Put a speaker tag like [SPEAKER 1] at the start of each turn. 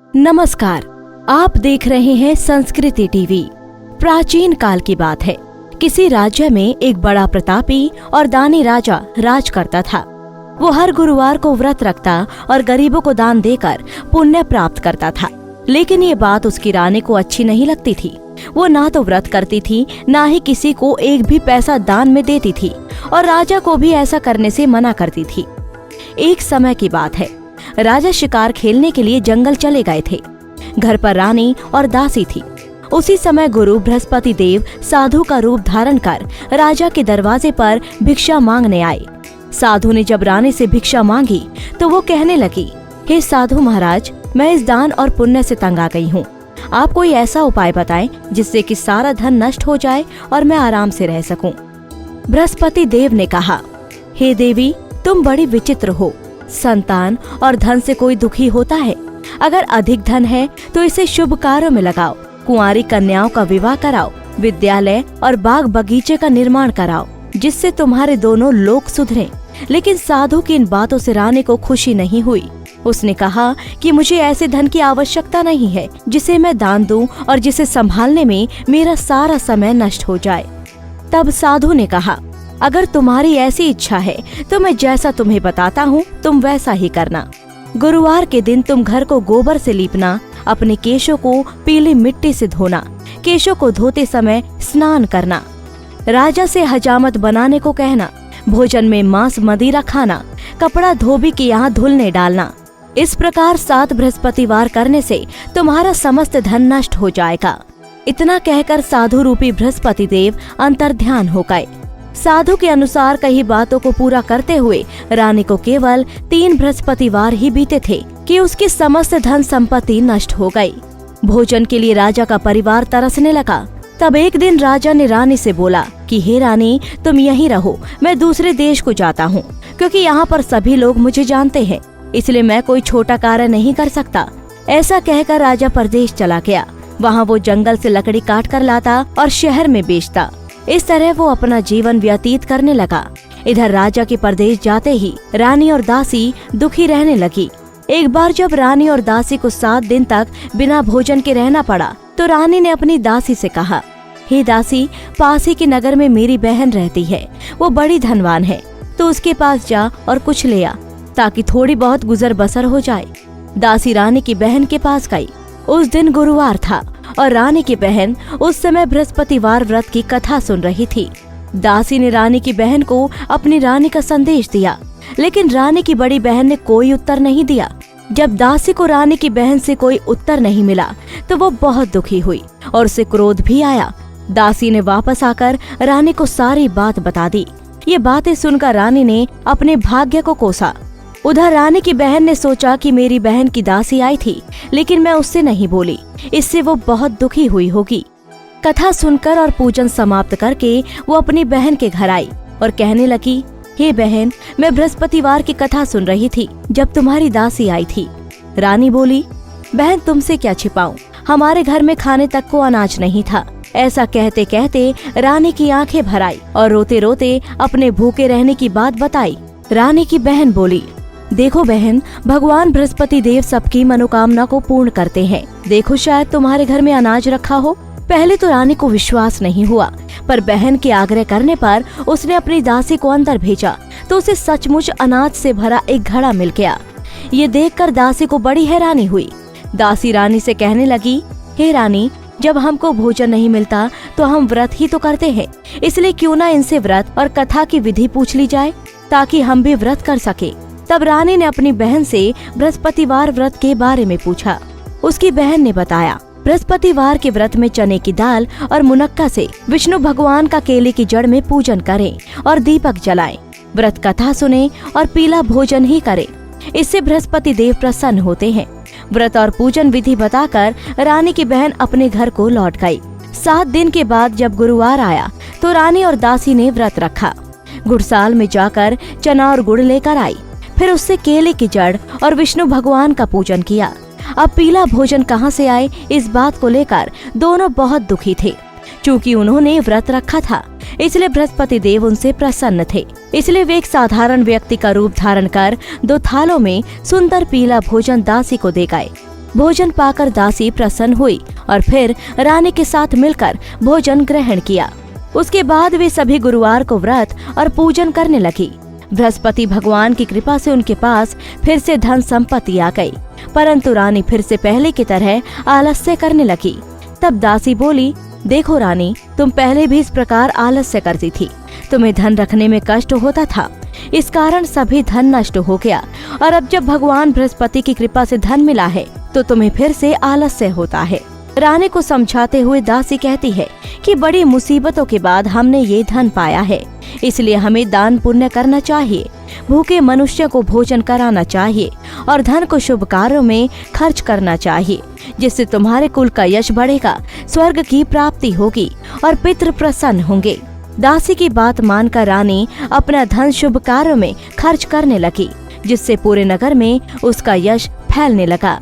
[SPEAKER 1] नमस्कार, आप देख रहे हैं संस्कृति टीवी। प्राचीन काल की बात है। किसी राज्य में एक बड़ा प्रतापी और दानी राजा राज करता था। वो हर गुरुवार को व्रत रखता और गरीबों को दान देकर पुण्य प्राप्त करता था। लेकिन ये बात उसकी रानी को अच्छी नहीं लगती थी। वो ना तो व्रत करती थी, ना ही किसी को एक भी पैसा दान में देती थी और राजा को भी ऐसा करने से मना करती थी। एक समय की बात है, राजा शिकार खेलने के लिए जंगल चले गए थे। घर पर रानी और दासी थी। उसी समय गुरु बृहस्पति देव साधु का रूप धारण कर राजा के दरवाजे पर भिक्षा मांगने आए। साधु ने जब रानी से भिक्षा मांगी तो वो कहने लगी, हे साधु महाराज, मैं इस दान और पुण्य से तंग आ गई हूँ। आप कोई ऐसा उपाय बताएं जिससे कि सारा धन नष्ट हो जाए और मैं आराम से रह सकूं। बृहस्पति देव ने कहा, हे देवी, तुम बड़ी विचित्र हो। संतान और धन से कोई दुखी होता है? अगर अधिक धन है तो इसे शुभ कार्यों में लगाओ। कुंवारी कन्याओं का विवाह कराओ, विद्यालय और बाग बगीचे का निर्माण कराओ, जिससे तुम्हारे दोनों लोक सुधरें। लेकिन साधु की इन बातों से रानी को खुशी नहीं हुई। उसने कहा कि मुझे ऐसे धन की आवश्यकता नहीं है जिसे मैं दान दूं और जिसे संभालने में मेरा सारा समय नष्ट हो जाए। तब साधु ने कहा, अगर तुम्हारी ऐसी इच्छा है तो मैं जैसा तुम्हें बताता हूँ तुम वैसा ही करना। गुरुवार के दिन तुम घर को गोबर से लीपना, अपने केशों को पीली मिट्टी से धोना, केशों को धोते समय स्नान करना, राजा से हजामत बनाने को कहना, भोजन में मांस मदिरा खाना, कपड़ा धोबी के यहाँ धुलने डालना। इस प्रकार 7 बृहस्पतिवार करने से तुम्हारा समस्त धन नष्ट हो जाएगा। इतना कहकर साधु रूपी बृहस्पति देव अंतर्ध्यान हो गए। साधु के अनुसार कई बातों को पूरा करते हुए रानी को केवल 3 बृहस्पतिवार ही बीते थे कि उसकी समस्त धन संपत्ति नष्ट हो गई। भोजन के लिए राजा का परिवार तरसने लगा। तब एक दिन राजा ने रानी से बोला कि हे रानी, तुम यहीं रहो, मैं दूसरे देश को जाता हूँ, क्योंकि यहाँ पर सभी लोग मुझे जानते हैं, इसलिए मैं कोई छोटा कार्य नहीं कर सकता। ऐसा कहकर राजा परदेश चला गया। वहाँ वो जंगल से लकड़ी काट कर लाता और शहर में बेचता। इस तरह वो अपना जीवन व्यतीत करने लगा। इधर राजा के परदेश जाते ही रानी और दासी दुखी रहने लगी। एक बार जब रानी और दासी को 7 दिन तक बिना भोजन के रहना पड़ा तो रानी ने अपनी दासी से कहा, हे दासी, पास ही के नगर में मेरी बहन रहती है, वो बड़ी धनवान है, तो उसके पास जा और कुछ ले आ, ताकि थोड़ी बहुत गुजर बसर हो जाए। दासी रानी की बहन के पास गई। उस दिन गुरुवार था और रानी की बहन उस समय बृहस्पतिवार व्रत की कथा सुन रही थी। दासी ने रानी की बहन को अपनी रानी का संदेश दिया, लेकिन रानी की बड़ी बहन ने कोई उत्तर नहीं दिया। जब दासी को रानी की बहन से कोई उत्तर नहीं मिला तो वो बहुत दुखी हुई और उसे क्रोध भी आया। दासी ने वापस आकर रानी को सारी बात बता दी। ये बातें सुनकर रानी ने अपने भाग्य को कोसा। उधर रानी की बहन ने सोचा कि मेरी बहन की दासी आई थी, लेकिन मैं उससे नहीं बोली, इससे वो बहुत दुखी हुई होगी। कथा सुनकर और पूजन समाप्त करके वो अपनी बहन के घर आई और कहने लगी, हे बहन, मैं बृहस्पतिवार की कथा सुन रही थी जब तुम्हारी दासी आई थी। रानी बोली, बहन, तुमसे क्या छिपाऊं, हमारे घर में खाने तक को अनाज नहीं था। ऐसा कहते कहते रानी की आंखें भर आई और रोते रोते अपने भूखे रहने की बात बताई। रानी की बहन बोली, देखो बहन, भगवान बृहस्पति देव सबकी मनोकामना को पूर्ण करते हैं। देखो, शायद तुम्हारे घर में अनाज रखा हो। पहले तो रानी को विश्वास नहीं हुआ, पर बहन के आग्रह करने पर उसने अपनी दासी को अंदर भेजा तो उसे सचमुच अनाज से भरा एक घड़ा मिल गया। ये देखकर दासी को बड़ी हैरानी हुई। दासी रानी से कहने लगी, हे रानी, जब हमको भोजन नहीं मिलता तो हम व्रत ही तो करते हैं, इसलिए क्यों ना इनसे व्रत और कथा की विधि पूछ ली जाए, ताकि हम भी व्रत कर सके। तब रानी ने अपनी बहन से बृहस्पतिवार व्रत के बारे में पूछा। उसकी बहन ने बताया, बृहस्पतिवार के व्रत में चने की दाल और मुनक्का से विष्णु भगवान का केले की जड़ में पूजन करें और दीपक जलाएं, व्रत कथा सुने और पीला भोजन ही करें। इससे बृहस्पति देव प्रसन्न होते हैं। व्रत और पूजन विधि बताकर रानी की बहन अपने घर को लौट गई। 7 दिन के बाद जब गुरुवार आया तो रानी और दासी ने व्रत रखा। गुड़साल में जाकर चना और गुड़ लेकर आई, फिर उससे केले की जड़ और विष्णु भगवान का पूजन किया। अब पीला भोजन कहाँ से आए, इस बात को लेकर दोनों बहुत दुखी थे। चूँकि उन्होंने व्रत रखा था, इसलिए बृहस्पति देव उनसे प्रसन्न थे। इसलिए वे एक साधारण व्यक्ति का रूप धारण कर 2 थालों में सुंदर पीला भोजन दासी को दे गए। भोजन पाकर दासी प्रसन्न हुई और फिर रानी के साथ मिलकर भोजन ग्रहण किया। उसके बाद वे सभी गुरुवार को व्रत और पूजन करने लगी। बृहस्पति भगवान की कृपा से उनके पास फिर से धन संपत्ति आ गई, परंतु रानी फिर से पहले की तरह आलस्य करने लगी। तब दासी बोली, देखो रानी, तुम पहले भी इस प्रकार आलस्य करती थी। तुम्हें धन रखने में कष्ट होता था, इस कारण सभी धन नष्ट हो गया, और अब जब भगवान बृहस्पति की कृपा से धन मिला है तो तुम्हें फिर से आलस्य होता है। रानी को समझाते हुए दासी कहती है कि बड़ी मुसीबतों के बाद हमने ये धन पाया है, इसलिए हमें दान पुण्य करना चाहिए, भूखे मनुष्य को भोजन कराना चाहिए और धन को शुभ कार्यों में खर्च करना चाहिए, जिससे तुम्हारे कुल का यश बढ़ेगा, स्वर्ग की प्राप्ति होगी और पितृ प्रसन्न होंगे। दासी की बात मानकर रानी अपना धन शुभ कार्यों में खर्च करने लगी, जिससे पूरे नगर में उसका यश फैलने लगा।